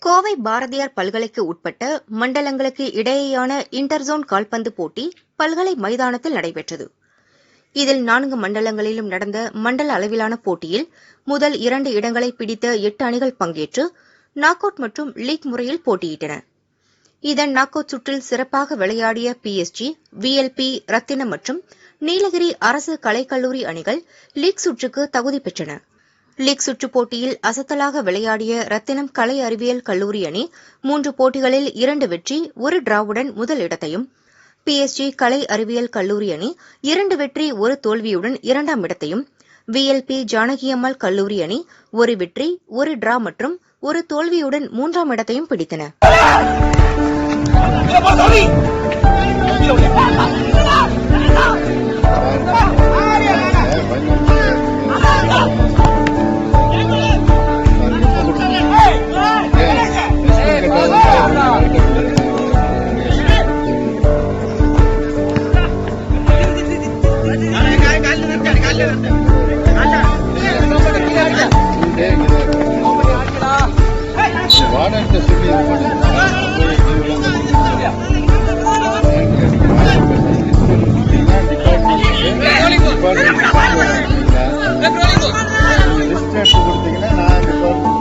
கோவை பாரதியார் பல்கலைக்கு உட்பட்ட மண்டலங்களுக்கு இடையேயான இன்டர்சோன் கால்பந்து போட்டி பல்கலை மைதானத்தில் நடைபெற்றது. இதில் 4 மண்டலங்களிலும் நடந்த மண்டல அளவிலான போட்டியில் முதல் 2 இடங்களை பிடித்த 8 அணிகள் பங்கேற்று நாக் அவுட் மற்றும் லீக் முறையில் போட்டியிட்டன. இதன் நாக் அவுட் சுற்றில் சிறப்பாக விளையாடிய PSG, VLP, ரத்தினம் மற்றும் நீலகிரி அரசு கலைக்கல்லூரி அணிகள் லீக் சுற்றுக்கு தகுதி பெற்றன. லீக் சுற்றுப் போட்டியில் அசத்தலாக விளையாடிய ரத்தினம் கலை அறிவியல் கல்லூரி அணி 3 போட்டிகளில் 2 வெற்றி 1 டிராவுடன் முதல் இடத்தையும், PSG கலை அறிவியல் கல்லூரி அணி 2 வெற்றி 1 தோல்வியுடன் 2ஆம் இடத்தையும், VLP ஜானகியம்மாள் கல்லூரி அணி 1 வெற்றி 1 டிரா மற்றும் 1 தோல்வியுடன் 3ஆம் இடத்தையும் பிடித்தன. கொடுத்தீங்கன்னா நான்